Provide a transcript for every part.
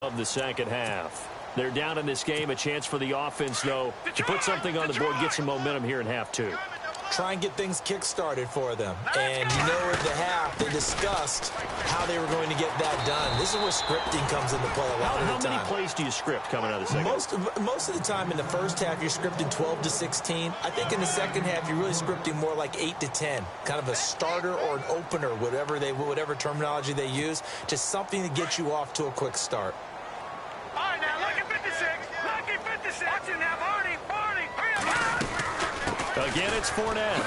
Of the second half. They're down in this game. A chance for the offense, though, to put something on the board, get some momentum here in half two. Try and get things kick-started for them. And you know, in the half, they discussed how they were going to get that done. This is where scripting comes into play a lot of the time. How many plays do you script coming out of the second half? Most of the time in the first half, you're scripting 12 to 16. I think in the second half, you're really scripting more like 8 to 10. Kind of a starter or an opener, whatever terminology they use. Just something to get you off to a quick start. All right, now, lucky 56. Lucky 56. Watch it now, Barney. Hurry up. Again, it's Fournette.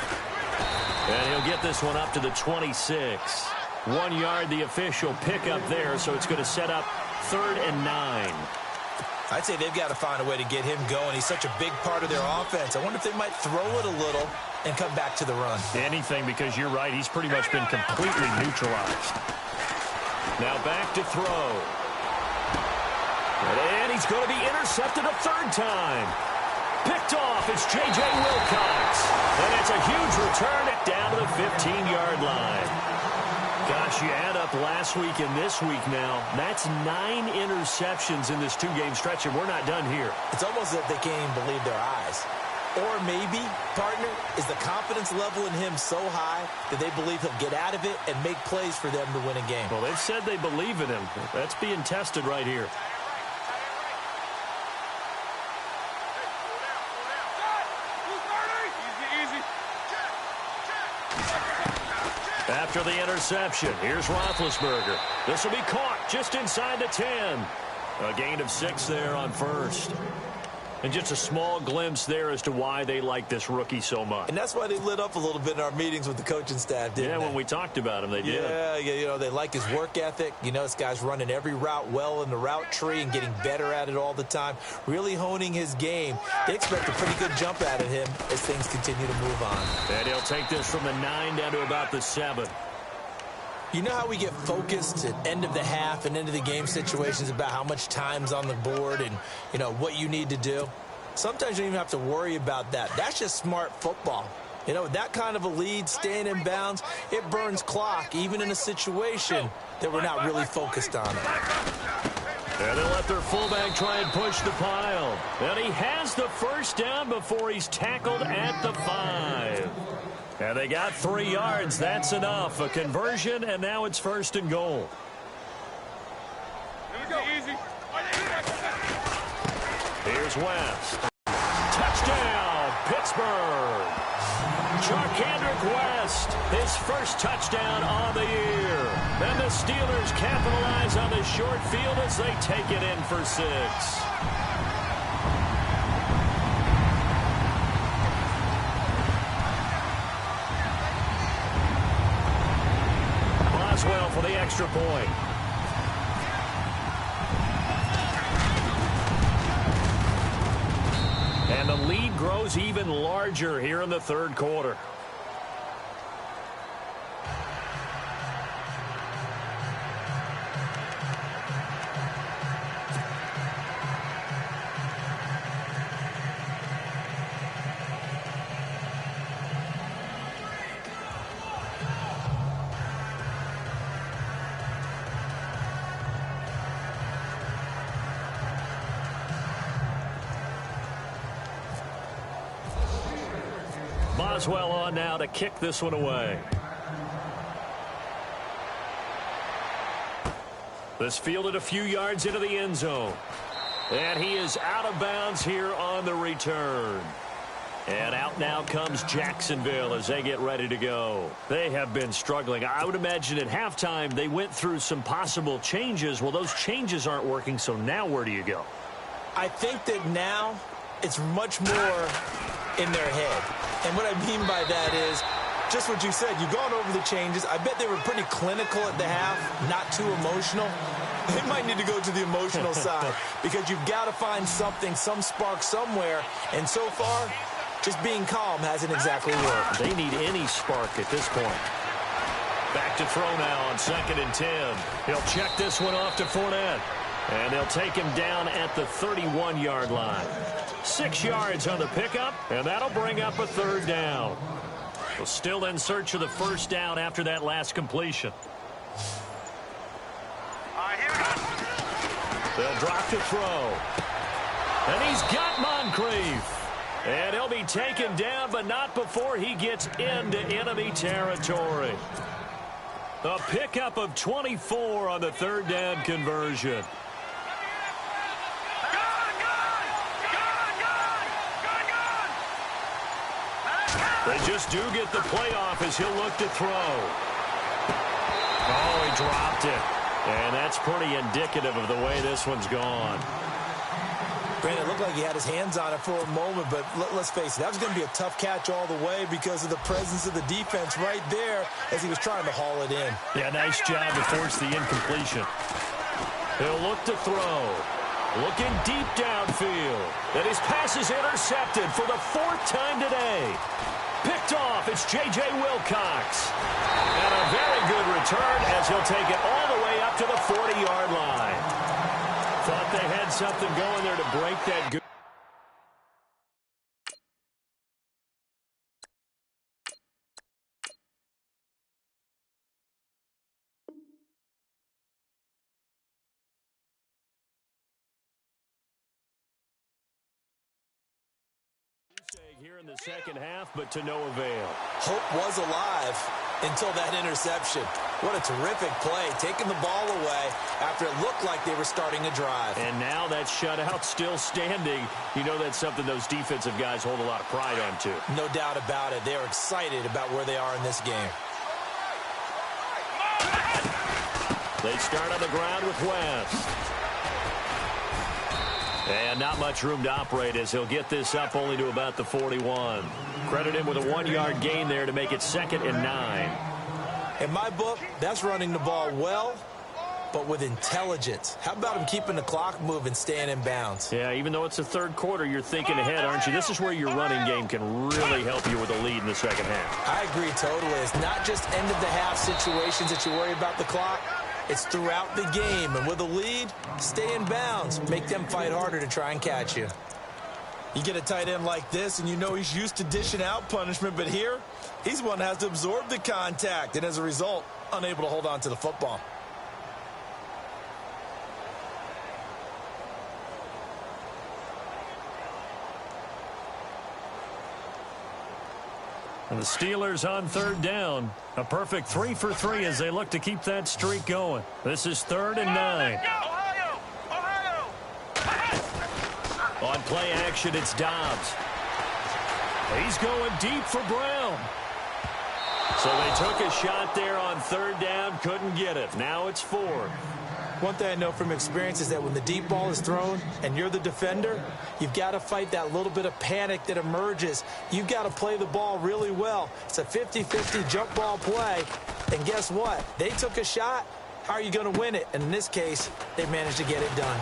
And he'll get this one up to the 26. 1 yard, the official pickup there, so it's going to set up 3rd and 9. I'd say they've got to find a way to get him going. He's such a big part of their offense. I wonder if they might throw it a little and come back to the run. Anything, because you're right. He's pretty much been completely neutralized. Now back to throw. And he's going to be intercepted a 3rd time. Picked off. It's J.J. Wilcox. And it's a huge return down to the 15-yard line. Gosh, you add up last week and this week now. That's 9 interceptions in this 2-game stretch, and we're not done here. It's almost as if they can't even believe their eyes. Or maybe, partner, is the confidence level in him so high that they believe he'll get out of it and make plays for them to win a game. Well, they've said they believe in him. That's being tested right here. After the interception, here's Roethlisberger. This will be caught just inside the 10. A gain of 6 there on first. And just a small glimpse there as to why they like this rookie so much. And that's why they lit up a little bit in our meetings with the coaching staff, didn't they? Yeah, when we talked about him, they did. Yeah, you know, they like his work ethic. You know, this guy's running every route well in the route tree and getting better at it all the time, really honing his game. They expect a pretty good jump out of him as things continue to move on. And he'll take this from the 9 down to about the 7. You know how we get focused at end of the half and end of the game situations about how much time's on the board and, you know, what you need to do? Sometimes you don't even have to worry about that. That's just smart football. You know, that kind of a lead, staying in bounds, it burns clock, even in a situation that we're not really focused on it. And they'll let their fullback try and push the pile. And he has the first down before he's tackled at the 5. And they got 3 yards. That's enough. A conversion, and now it's 1st and goal. Here's West. Touchdown, Pittsburgh. Charkandrick West, his first touchdown on the year. And the Steelers capitalize on the short field as they take it in for 6. Boswell for the extra point. And the lead grows even larger here in the 3rd quarter. Boswell on now to kick this one away. This fielded a few yards into the end zone. And he is out of bounds here on the return. And out now comes Jacksonville as they get ready to go. They have been struggling. I would imagine at halftime they went through some possible changes. Well, those changes aren't working, so now where do you go? I think that now it's much more in their head. And what I mean by that is just what you said. You've gone over the changes. I bet they were pretty clinical at the half, not too emotional. They might need to go to the emotional side because you've got to find something, some spark somewhere. And so far, just being calm hasn't exactly worked. They need any spark at this point. Back to throw now on 2nd and 10. He'll check this one off to Fournette. And they'll take him down at the 31-yard line. 6 yards on the pickup, and that'll bring up a 3rd down. Well, still in search of the 1st down after that last completion. All right, here we go. They'll drop to throw. And he's got Moncrief. And he'll be taken down, but not before he gets into enemy territory. A pickup of 24 on the third down conversion. They just do get the playoff as he'll look to throw. Oh, he dropped it. And that's pretty indicative of the way this one's gone. Brandon, it looked like he had his hands on it for a moment, but let's face it, that was going to be a tough catch all the way because of the presence of the defense right there as he was trying to haul it in. Yeah, nice job to force the incompletion. He'll look to throw. Looking deep downfield. And his pass is intercepted for the fourth time today. Picked off, it's J.J. Wilcox. And a very good return as he'll take it all the way up to the 40-yard line. Thought they had something going there to break that good. Here in the second half, but to no avail. Hope was alive until that interception. What a terrific play, taking the ball away after it looked like they were starting a drive. And now that shutout still standing. You know that's something those defensive guys hold a lot of pride on, too. No doubt about it. They are excited about where they are in this game. They start on the ground with West. And not much room to operate as he'll get this up only to about the 41. Credit him with a 1-yard gain there to make it 2nd and 9. In my book, that's running the ball well, but with intelligence. How about him keeping the clock moving, staying in bounds? Yeah, even though it's the third quarter, you're thinking ahead, aren't you? This is where your running game can really help you with a lead in the second half. I agree totally. It's not just end-of-the-half situations that you worry about the clock. It's throughout the game. And with a lead, stay in bounds. Make them fight harder to try and catch you. You get a tight end like this, and you know he's used to dishing out punishment. But here, he's one that has to absorb the contact. And as a result, unable to hold on to the football. And the Steelers on third down. A perfect 3 for 3 as they look to keep that streak going. This is 3rd and 9. On play action, it's Dobbs. He's going deep for Brown. So they took a shot there on 3rd down, couldn't get it. Now it's 4th. One thing I know from experience is that when the deep ball is thrown and you're the defender, you've got to fight that little bit of panic that emerges. You've got to play the ball really well. It's a 50-50 jump ball play. And guess what? They took a shot. How are you going to win it? And in this case, they managed to get it done.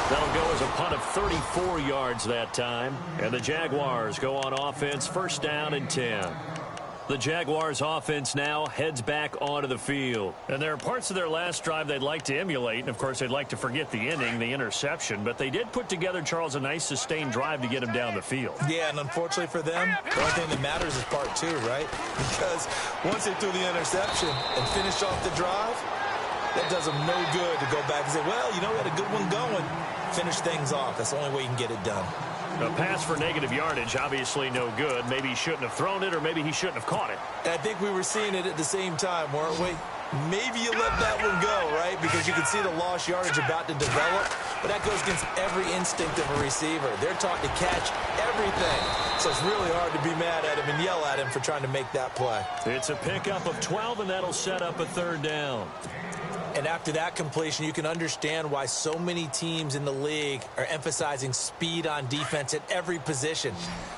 That'll go as a punt of 34 yards that time. And the Jaguars go on offense, 1st down and 10. The Jaguars offense now heads back onto the field. And there are parts of their last drive they'd like to emulate. And, of course, they'd like to forget the inning, the interception. But they did put together, Charles, a nice sustained drive to get them down the field. Yeah, and unfortunately for them, the only thing that matters is part 2, right? Because once they threw the interception and finished off the drive, that does them no good to go back and say, well, you know, we had a good one going. Finish things off. That's the only way you can get it done. A pass for negative yardage, obviously no good. Maybe he shouldn't have thrown it, or maybe he shouldn't have caught it. And I think we were seeing it at the same time, weren't we? Maybe you let that one go, right? Because you can see the lost yardage about to develop. But that goes against every instinct of a receiver. They're taught to catch everything. So it's really hard to be mad at him and yell at him for trying to make that play. It's a pickup of 12, and that'll set up a 3rd down. And after that completion, you can understand why so many teams in the league are emphasizing speed on defense at every position.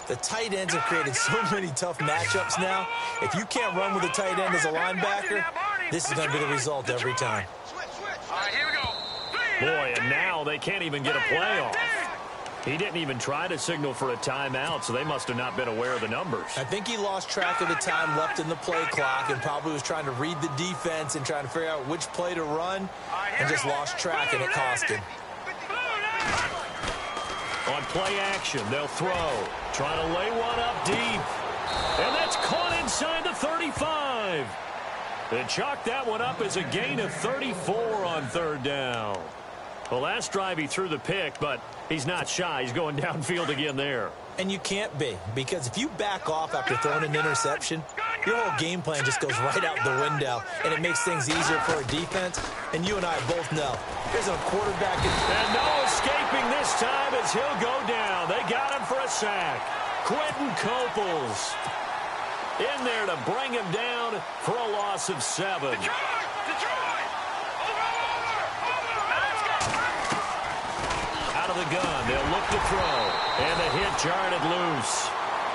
The tight ends have created so many tough matchups now. If you can't run with a tight end as a linebacker, this is going to be the result every time. All right, here we go. Boy, and now they can't even get a play off. He didn't even try to signal for a timeout, so they must have not been aware of the numbers. I think he lost track of the time left in the play clock and probably was trying to read the defense and trying to figure out which play to run and just lost track, and it cost him. On play action, they'll throw. Trying to lay one up deep. And that's caught inside the 35. They chalked that one up as a gain of 34 on third down. Well, last drive he threw the pick, but he's not shy. He's going downfield again there. And you can't be, because if you back off after throwing an interception, your whole game plan just goes right out the window, and it makes things easier for a defense. And you and I both know, there's a quarterback. And no escaping this time as he'll go down. They got him for a sack. Quentin Coples in there to bring him down for a loss of 7. Out of the gun, they'll look to throw. And the hit jarred it loose.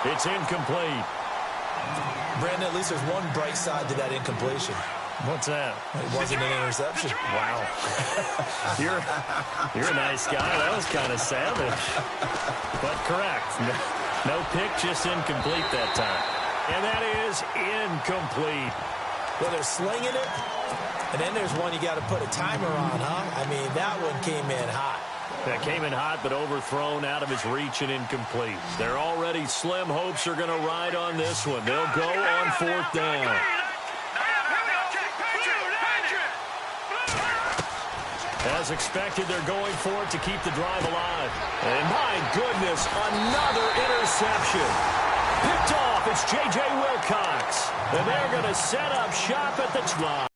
It's incomplete. Brandon, at least there's one bright side to that incompletion. What's that? It wasn't an interception. Wow. You're a nice guy. That was kind of savage. But correct. No pick, just incomplete that time. And that is incomplete. Well, they're slinging it, and then there's one you got to put a timer on, huh? I mean, that one came in hot. That came in hot, but overthrown out of his reach and incomplete. Their already slim hopes are going to ride on this one. They'll go on fourth down. As expected, they're going for it to keep the drive alive. And my goodness, another interception. Picked off, it's J.J. Wilcox. And they're going to set up shop at the 5.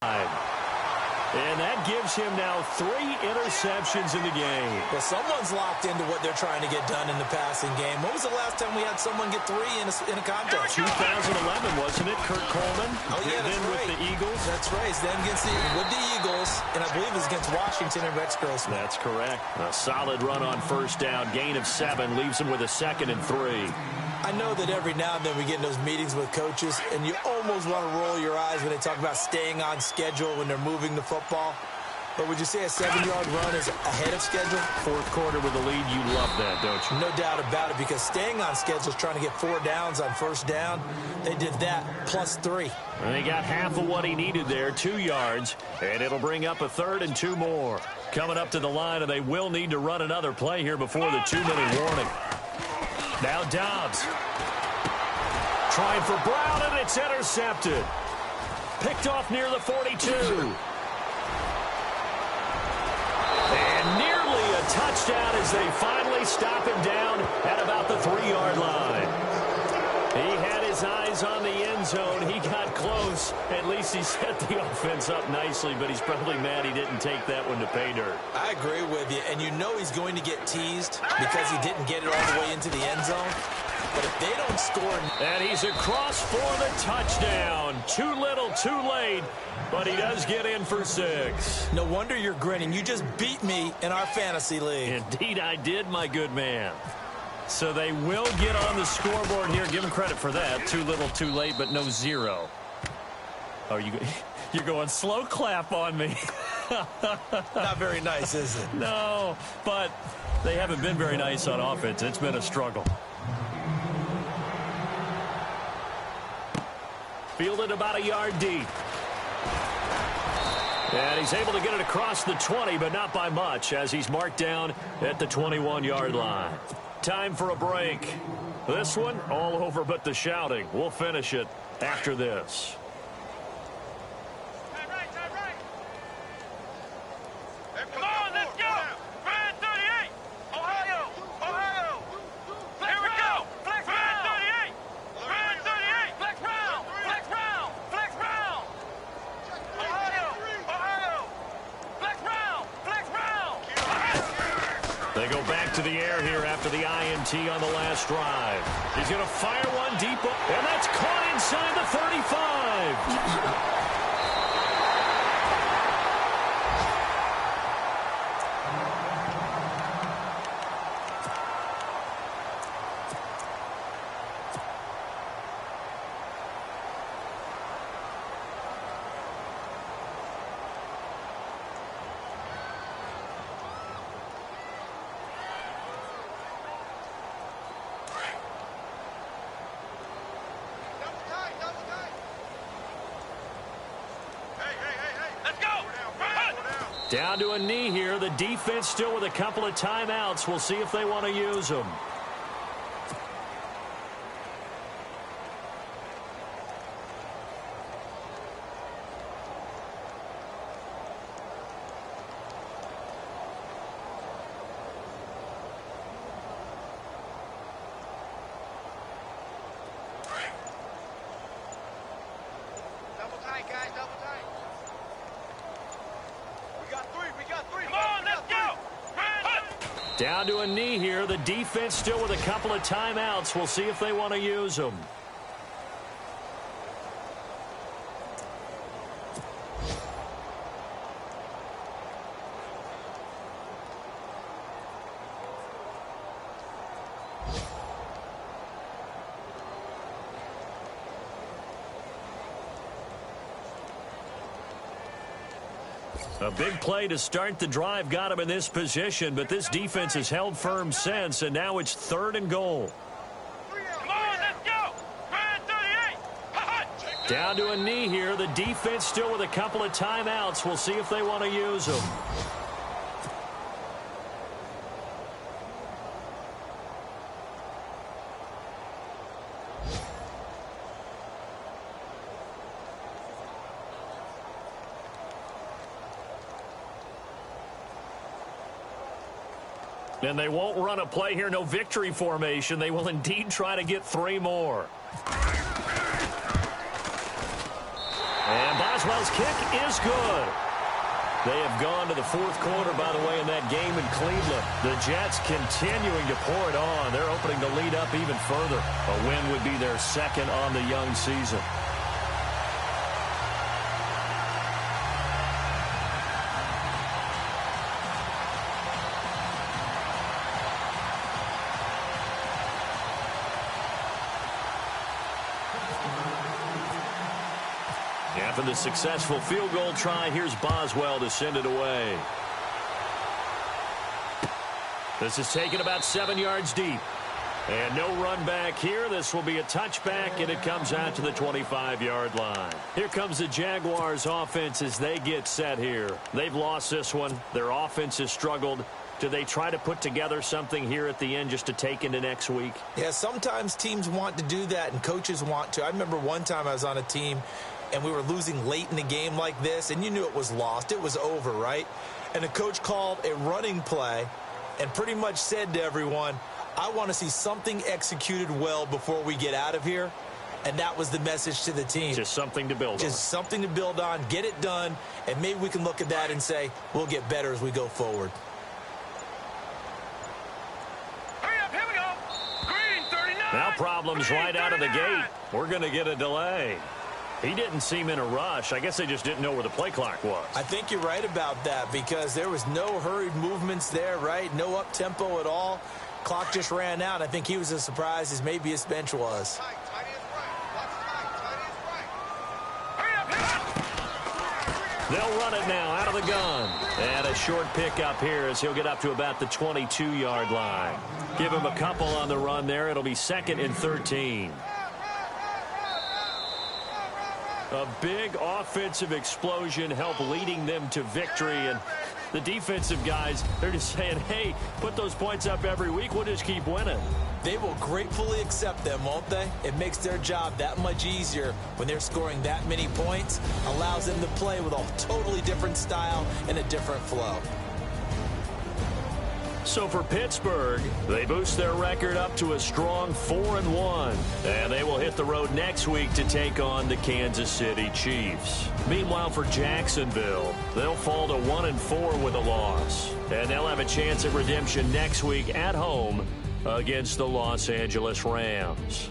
And that gives him now 3 interceptions in the game. Well, someone's locked into what they're trying to get done in the passing game. When was the last time we had someone get 3 in a contest? 2011, wasn't it? Kurt Coleman. Oh, yeah, that's then right. With the Eagles. That's right. It's then with the Eagles, and I believe it's against Washington and Rex Grossman. That's correct. A solid run on first down. Gain of 7 leaves him with a 2nd and 3. I know that every now and then we get in those meetings with coaches, and you almost want to roll your eyes when they talk about staying on schedule when they're moving the football. But would you say a 7-yard run is ahead of schedule? Fourth quarter with the lead, you love that, don't you? No doubt about it, because staying on schedule is trying to get 4 downs on first down. They did that plus 3. And they got half of what he needed there, 2 yards, and it'll bring up a 3rd and 2 more. Coming up to the line, and they will need to run another play here before the 2-minute warning. Now Dobbs. Trying for Brown, and it's intercepted. Picked off near the 42. And nearly a touchdown as they finally stop him down at about the 3-yard line. He had his eyes on the end zone. He got close. At least he set the offense up nicely, but he's probably mad he didn't take that one to pay dirt. I agree with you, and you know he's going to get teased because he didn't get it all the way into the end zone. But if they don't score... And he's across for the touchdown. Too little, too late, but he does get in for 6. No wonder you're grinning. You just beat me in our fantasy league. Indeed I did, my good man. So they will get on the scoreboard here. Give him credit for that. Too little, too late, but no 0. Oh, you're going slow clap on me. Not very nice, is it? No, but they haven't been very nice on offense. It's been a struggle. Fielded about a yard deep. And he's able to get it across the 20, but not by much, as he's marked down at the 21-yard line. Time for a break. This one, all over but the shouting. We'll finish it after this. Come on, let's go! Brand 38! Ohio! Ohio! Here we go! Flex Brand 38! Brand 38! Flex round! Flex round! Flex round! Ohio! Ohio! Flex round! Flex round! They go back to the air here after the INT on the last drive. He's going to fire one deep, and that's caught inside the 35. Down to a knee here. The defense still with a couple of timeouts. We'll see if they want to use them. Down to a knee here. The defense still with a couple of timeouts. We'll see if they want to use them. A big play to start the drive got him in this position, but this defense has held firm since, and now it's 3rd and goal. Come on, let's go. 38. Down to a knee here. The defense still with a couple of timeouts. We'll see if they want to use them. And they won't run a play here, no victory formation. They will indeed try to get 3 more. And Boswell's kick is good. They have gone to the 4th quarter, by the way, in that game in Cleveland. The Jets continuing to pour it on. They're opening the lead up even further. A win would be their 2nd on the young season. After the successful field goal try, here's Boswell to send it away. This is taken about 7 yards deep. And no run back here. This will be a touchback, and it comes out to the 25-yard line. Here comes the Jaguars offense as they get set here. They've lost this one. Their offense has struggled. Do they try to put together something here at the end just to take into next week? Yeah, sometimes teams want to do that, and coaches want to. I remember one time I was on a team, and we were losing late in the game like this, and you knew it was lost. It was over, right? And the coach called a running play and pretty much said to everyone, I want to see something executed well before we get out of here. And that was the message to the team. Just something to build on. Just something to build on, get it done, and maybe we can look at that and say, we'll get better as we go forward. Hurry up, here we go. Green 39. Now problems Green right out of the 39. gate. We're going to get a delay. He didn't seem in a rush. I guess they just didn't know where the play clock was. I think you're right about that because there was no hurried movements there, right? No up-tempo at all. Clock just ran out. I think he was as surprised as maybe his bench was. They'll run it now out of the gun. And a short pickup here as he'll get up to about the 22-yard line. Give him a couple on the run there. It'll be 2nd and 13. A big offensive explosion helped leading them to victory. And the defensive guys, they're just saying, hey, put those points up every week. We'll just keep winning. They will gratefully accept them, won't they? It makes their job that much easier when they're scoring that many points. Allows them to play with a totally different style and a different flow. So for Pittsburgh, they boost their record up to a strong 4-1. And they will hit the road next week to take on the Kansas City Chiefs. Meanwhile, for Jacksonville, they'll fall to 1-4 with a loss. And they'll have a chance at redemption next week at home against the Los Angeles Rams.